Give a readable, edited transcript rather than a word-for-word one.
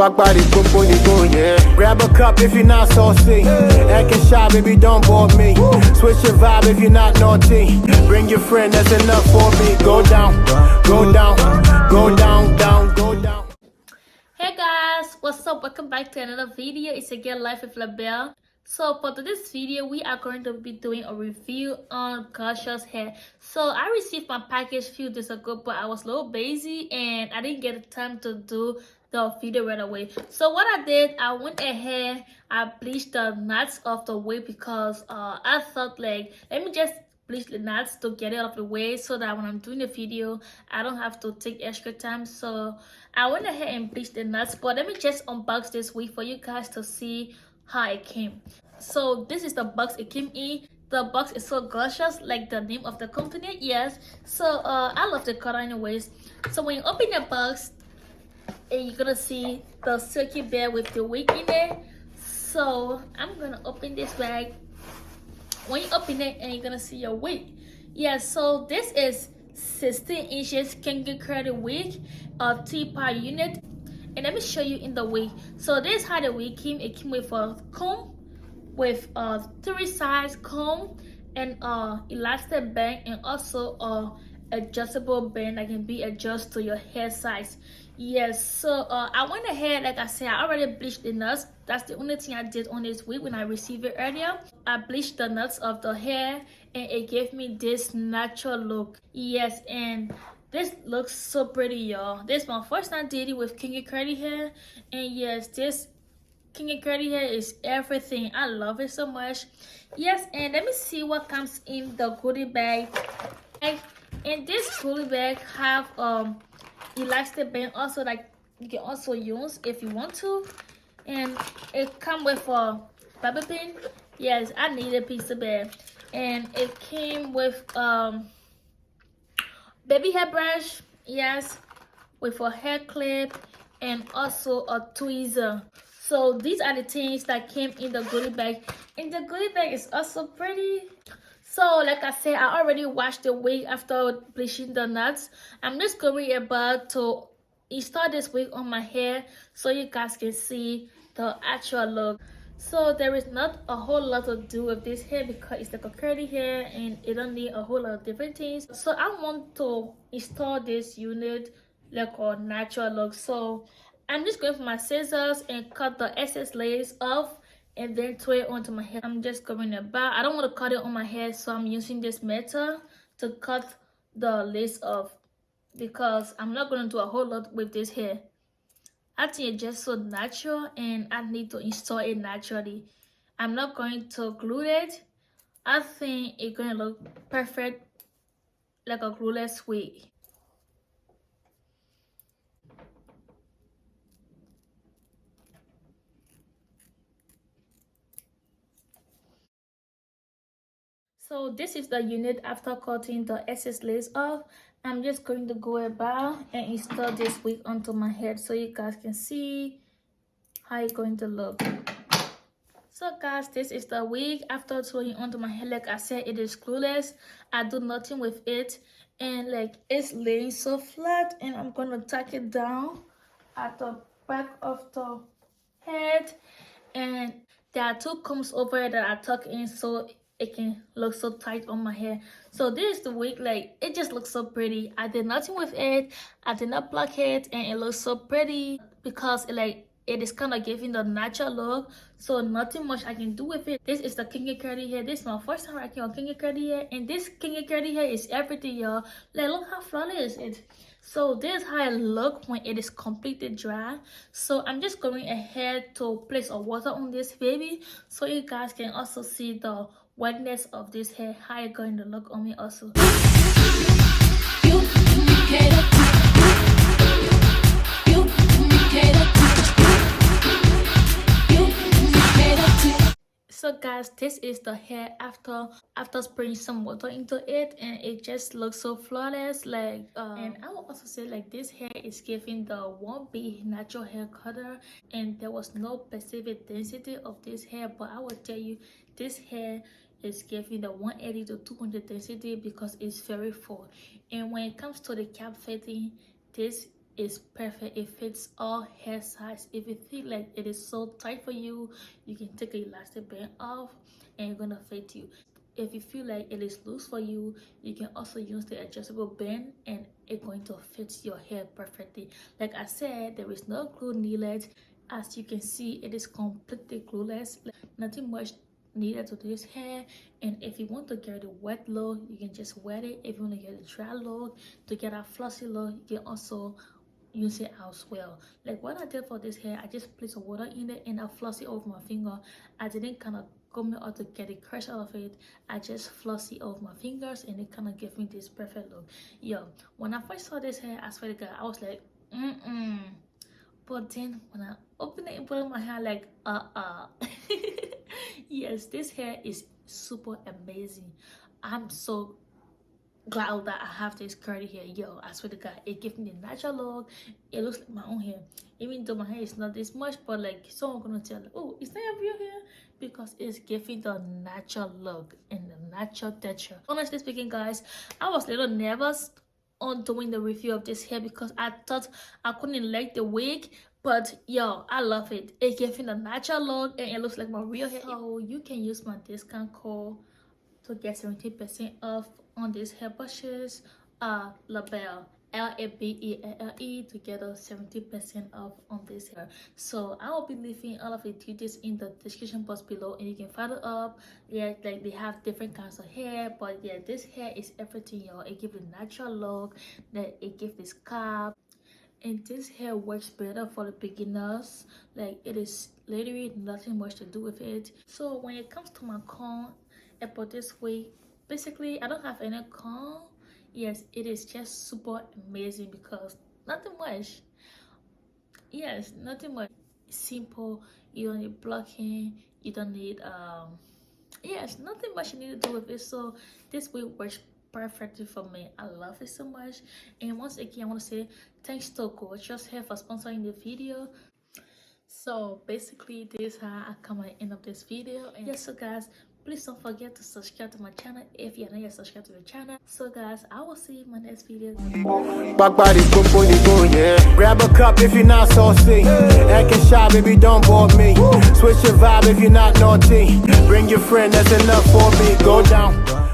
walk by the popo, you go, yeah. Grab a cup if you're not saucy. Acting shy, baby, don't bore me. Switch your vibe if you're not naughty. Bring your friend, that's enough for me. Go down, go down, go down, down, go down. Hey guys, what's up? Welcome back to another video. It's again Lifewithlabelle. So for today's video, we are going to be doing a review on Gorgius Hair. So I received my package a few days ago, but I was a little busy and I didn't get the time to do the video right away. So what I did, I went ahead, I bleached the knots off the wig because I thought like, let me just bleach the knots to get it out of the way so that when I'm doing the video, I don't have to take extra time. So I went ahead and bleached the knots, but let me just unbox this wig for you guys to see how it came. So this is the box it came in. The box is so gorgeous, like the name of the company. Yes, so I love the color anyways. So when you open the box, and you're gonna see the silky bag with the wig in it. So I'm gonna open this bag. When you open it, and you're gonna see your wig. Yeah, so this is 16 inches kangaroo curly wig, a 3-part unit. And let me show you in the wig. So this is how the wig came. It came with a comb, with a 3-size comb, and elastic band, and also a adjustable band that can be adjusted to your hair size. Yes, so I went ahead, like I said, I already bleached the nuts. That's the only thing I did on this wig when I received it earlier. I bleached the nuts of the hair and it gave me this natural look. Yes, and this looks so pretty, y'all. This is my first time dating with kinky curly hair, and yes, this kinky curly hair is everything. I love it so much. Yes, and let me see what comes in the goodie bag. And this goodie bag have elastic band also, like you can also use if you want to, and it come with a bobby pin. Yes, I need a piece of bag, and it came with baby hairbrush, yes, with a hair clip and also a tweezer. So these are the things that came in the goodie bag, and the goodie bag is also pretty. So like I said, I already washed the wig after bleaching the knots. I'm just going about to install this wig on my hair so you guys can see the actual look. So there is not a whole lot to do with this hair because it's like a curly hair and it don't need a whole lot of different things. So I want to install this unit like a natural look. So I'm just going for my scissors and cut the excess layers off and then throw it onto my hair. I'm just going about. I don't want to cut it on my hair, so I'm using this metal to cut the lace off because I'm not going to do a whole lot with this hair. I think it's just so natural and I need to install it naturally. I'm not going to glue it. I think it's going to look perfect like a glueless wig. So this is the unit after cutting the excess lace off. I'm just going to go about and install this wig onto my head so you guys can see how it's going to look. So guys, this is the wig after throwing onto my head. Like I said, it is glueless. I do nothing with it, and like it's laying so flat, and I'm gonna tuck it down at the back of the head, and there are 2 combs over it that I tuck in so it can look so tight on my hair. So this is the wig. Like it just looks so pretty. I did nothing with it. I did not block it, and it looks so pretty because it is kind of giving the natural look, so nothing much I can do with it. This is the kinky curly hair. This is my first time rocking on kinky curly hair, and this kinky curly hair is everything, y'all. Like look how flawless it is. So this is how it look when it is completely dry. So I'm just going ahead to place a water on this baby so you guys can also see the wetness of this hair, how it's going to look on me also. So guys, this is the hair after spraying some water into it, and it just looks so flawless. Like and I will also say like this hair is giving the 1B natural hair color, and there was no specific density of this hair, but I will tell you this hair is giving the 180 to 200 density because it's very full. And when it comes to the cap fitting, this is perfect. It fits all hair size. If you feel like it is so tight for you, you can take an elastic band off and it's gonna fit you. If you feel like it is loose for you, you can also use the adjustable band and it's going to fit your hair perfectly. Like I said, there is no glue needed. As you can see, it is completely glueless. Nothing much needed to this hair. And if you want to get a wet look, you can just wet it. If you want to get a dry look, to get a flossy look, you can also use it as well. Like what I did for this hair, I just placed some water in it and I floss it over my finger. I didn't kind of comb it out to get the crush out of it. I just floss it over my fingers and it kind of gave me this perfect look. Yo, when I first saw this hair, I swear to God, I was like, but then when I opened it and put it in my hair, like, yes, this hair is super amazing. I'm so glad that I have this curly hair. Yo, I swear to God, it gives me the natural look. It looks like my own hair, even though my hair is not this much, but like someone gonna tell, oh, is that your real hair? Because it's giving the natural look and the natural texture. Honestly speaking, guys, I was a little nervous on doing the review of this hair because I thought I couldn't like the wig, but yo, I love it. It gives me the natural look and it looks like my real hair. So you can use my discount code to get 70% off on these hair brushes. Labelle, L-A-B-E-L-L-E, to get a 70% off on this hair. So I will be leaving all of the details in the description box below and you can follow up. Yeah, like they have different kinds of hair, but yeah, this hair is everything, y'all. It gives a natural look, that it gives this cap, and this hair works better for the beginners. Like it is literally nothing much to do with it. So when it comes to my comb, I put this way. Basically, I don't have any comb. Yes, it is just super amazing because nothing much. Yes, nothing much. Simple. You don't need blocking. You don't need yes, nothing much you need to do with it. So this way works perfectly for me. I love it so much. And once again, I want to say thanks to Gorgius Hair for sponsoring the video. So basically, this is how I come at the end of this video. And yes, so guys, please don't forget to subscribe to my channel if you're not yet subscribed to the channel. So guys, I will see you in my next video. Back body, go, yeah. Grab a cup if you're not saucy. Acting shy, baby, don't bore me. Switch your vibe if you're not naughty. Bring your friend, that's enough for me. Go down.